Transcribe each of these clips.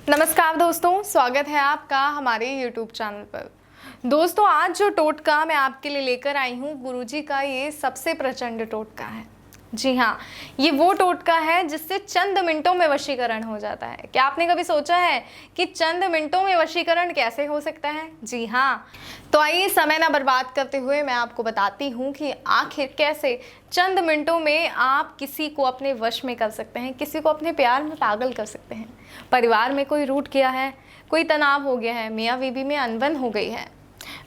नमस्कार दोस्तों, स्वागत है आपका हमारे YouTube चैनल पर। दोस्तों, आज जो टोटका मैं आपके लिए लेकर आई हूँ, गुरुजी का ये सबसे प्रचंड टोटका है। जी हाँ, ये वो टोटका है जिससे चंद मिनटों में वशीकरण हो जाता है। क्या आपने कभी सोचा है कि चंद मिनटों में वशीकरण कैसे हो सकता है? जी हाँ, तो आइए समय ना बर्बाद करते हुए मैं आपको बताती हूँ कि आखिर कैसे चंद मिनटों में आप किसी को अपने वश में कर सकते हैं, किसी को अपने प्यार में पागल कर सकते हैं। परिवार में कोई रूठ गया है, कोई तनाव हो गया है, मियाँ बीवी में अनबन हो गई है,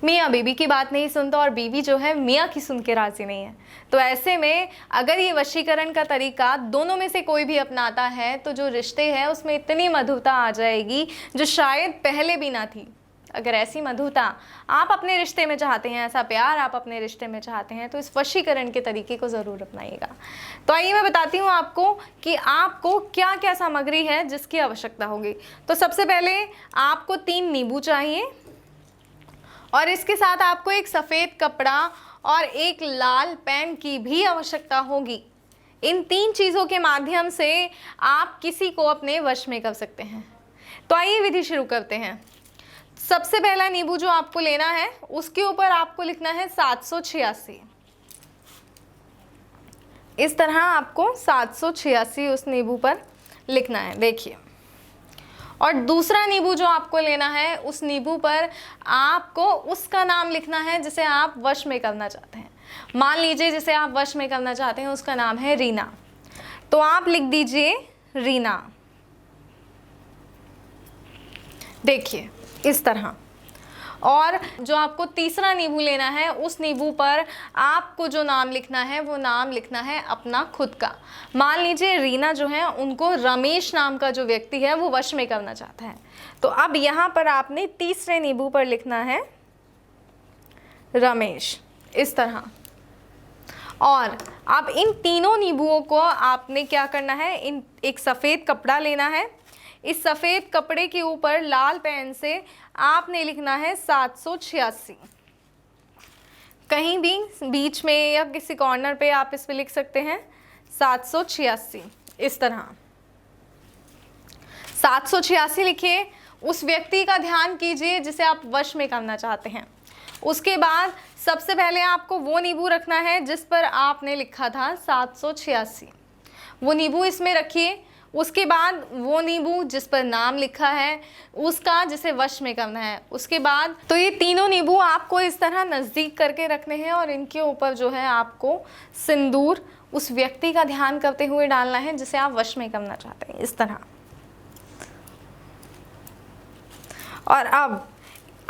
मियाँ बीवी की बात नहीं सुनता और बीवी जो है मियाँ की सुन के राजी नहीं है, तो ऐसे में अगर ये वशीकरण का तरीका दोनों में से कोई भी अपनाता है तो जो रिश्ते हैं उसमें इतनी मधुरता आ जाएगी जो शायद पहले भी ना थी। अगर ऐसी मधुरता आप अपने रिश्ते में चाहते हैं, ऐसा प्यार आप अपने रिश्ते में चाहते हैं, तो इस वशीकरण के तरीके को ज़रूर अपनाइएगा। तो आइए मैं बताती हूँ आपको कि आपको क्या क्या सामग्री है जिसकी आवश्यकता होगी। तो सबसे पहले आपको 3 नींबू चाहिए और इसके साथ आपको एक सफ़ेद कपड़ा और एक लाल पेन की भी आवश्यकता होगी। इन 3 चीज़ों के माध्यम से आप किसी को अपने वश में कर सकते हैं। तो आइए विधि शुरू करते हैं। सबसे पहला नींबू जो आपको लेना है उसके ऊपर आपको लिखना है 786। इस तरह आपको 786 उस नींबू पर लिखना है, देखिए। और दूसरा नींबू जो आपको लेना है उस नींबू पर आपको उसका नाम लिखना है जिसे आप वश में करना चाहते हैं। मान लीजिए जिसे आप वश में करना चाहते हैं उसका नाम है रीना, तो आप लिख दीजिए रीना, देखिए इस तरह। और जो आपको तीसरा नींबू लेना है उस नींबू पर आपको जो नाम लिखना है वो नाम लिखना है अपना खुद का। मान लीजिए रीना जो है उनको रमेश नाम का जो व्यक्ति है वो वश में करना चाहता है, तो अब यहाँ पर आपने तीसरे नींबू पर लिखना है रमेश, इस तरह। और अब इन तीनों नींबुओं को आपने क्या करना है, इन एक सफ़ेद कपड़ा लेना है। इस सफ़ेद कपड़े के ऊपर लाल पेन से आपने लिखना है 786। कहीं भी बीच में या किसी कॉर्नर पे आप इस पे लिख सकते हैं 786, इस तरह 786 लिखिए। उस व्यक्ति का ध्यान कीजिए जिसे आप वश में करना चाहते हैं। उसके बाद सबसे पहले आपको वो नींबू रखना है जिस पर आपने लिखा था 786, वो नींबू इसमें रखिए। उसके बाद वो नींबू जिस पर नाम लिखा है उसका जिसे वश में करना है। उसके बाद तो ये तीनों नींबू आपको इस तरह नज़दीक करके रखने हैं और इनके ऊपर जो है आपको सिंदूर उस व्यक्ति का ध्यान करते हुए डालना है जिसे आप वश में करना चाहते हैं, इस तरह। और अब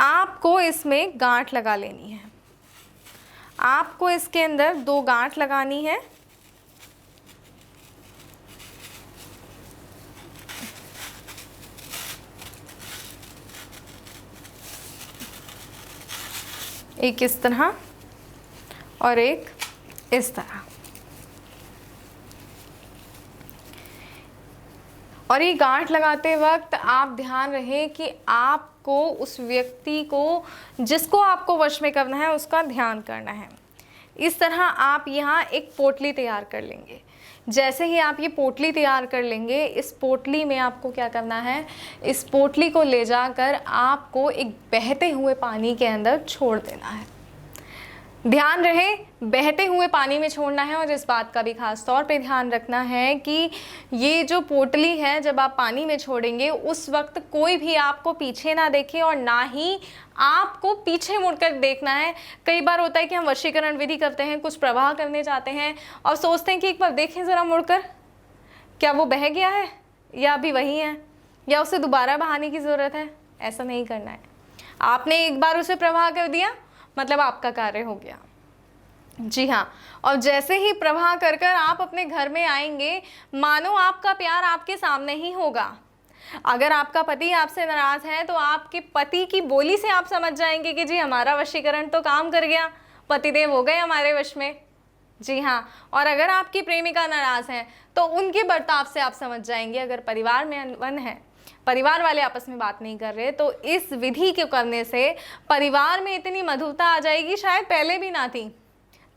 आपको इसमें गांठ लगा लेनी है। आपको इसके अंदर 2 गांठ लगानी है। एक इस तरह और एक इस तरह। और ये गांठ लगाते वक्त आप ध्यान रहे कि आपको उस व्यक्ति को जिसको आपको वश में करना है उसका ध्यान करना है। इस तरह आप यहाँ एक पोटली तैयार कर लेंगे। जैसे ही आप ये पोटली तैयार कर लेंगे, इस पोटली में आपको क्या करना है, इस पोटली को ले जाकर आपको एक बहते हुए पानी के अंदर छोड़ देना है। ध्यान रहे बहते हुए पानी में छोड़ना है। और इस बात का भी खास तौर पे ध्यान रखना है कि ये जो पोटली है जब आप पानी में छोड़ेंगे उस वक्त कोई भी आपको पीछे ना देखे और ना ही आपको पीछे मुड़कर देखना है। कई बार होता है कि हम वशीकरण विधि करते हैं, कुछ प्रवाह करने जाते हैं और सोचते हैं कि एक बार देखें ज़रा मुड़कर, क्या वो बह गया है या अभी वही है या उसे दोबारा बहाने की ज़रूरत है। ऐसा नहीं करना है। आपने एक बार उसे प्रवाह कर दिया मतलब आपका कार्य हो गया। जी हाँ, और जैसे ही प्रवाह कर कर आप अपने घर में आएंगे, मानो आपका प्यार आपके सामने ही होगा। अगर आपका पति आपसे नाराज़ है तो आपके पति की बोली से आप समझ जाएंगे कि जी हमारा वशीकरण तो काम कर गया, पतिदेव हो गए हमारे वश में। जी हाँ, और अगर आपकी प्रेमिका नाराज़ है तो उनके बर्ताव से आप समझ जाएंगे। अगर परिवार में अनबन है, परिवार वाले आपस में बात नहीं कर रहे, तो इस विधि के करने से परिवार में इतनी मधुरता आ जाएगी शायद पहले भी ना थी।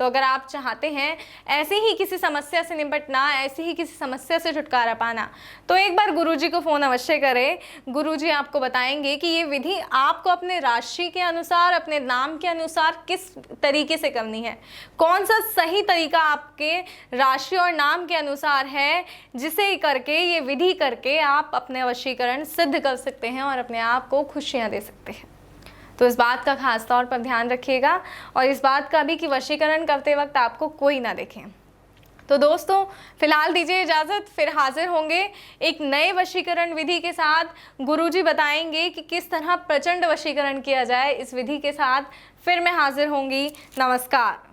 तो अगर आप चाहते हैं ऐसे ही किसी समस्या से निपटना, ऐसी ही किसी समस्या से छुटकारा पाना, तो एक बार गुरुजी को फ़ोन अवश्य करें। गुरुजी आपको बताएंगे कि ये विधि आपको अपने राशि के अनुसार, अपने नाम के अनुसार किस तरीके से करनी है, कौन सा सही तरीका आपके राशि और नाम के अनुसार है, जिसे करके, ये विधि करके आप अपने वशीकरण सिद्ध कर सकते हैं और अपने आप को खुशियाँ दे सकते हैं। तो इस बात का खास तौर पर ध्यान रखिएगा और इस बात का भी कि वशीकरण करते वक्त आपको कोई ना देखे। तो दोस्तों फिलहाल दीजिए इजाज़त, फिर हाजिर होंगे एक नए वशीकरण विधि के साथ। गुरुजी बताएंगे कि किस तरह प्रचंड वशीकरण किया जाए इस विधि के साथ। फिर मैं हाजिर होंगी। नमस्कार।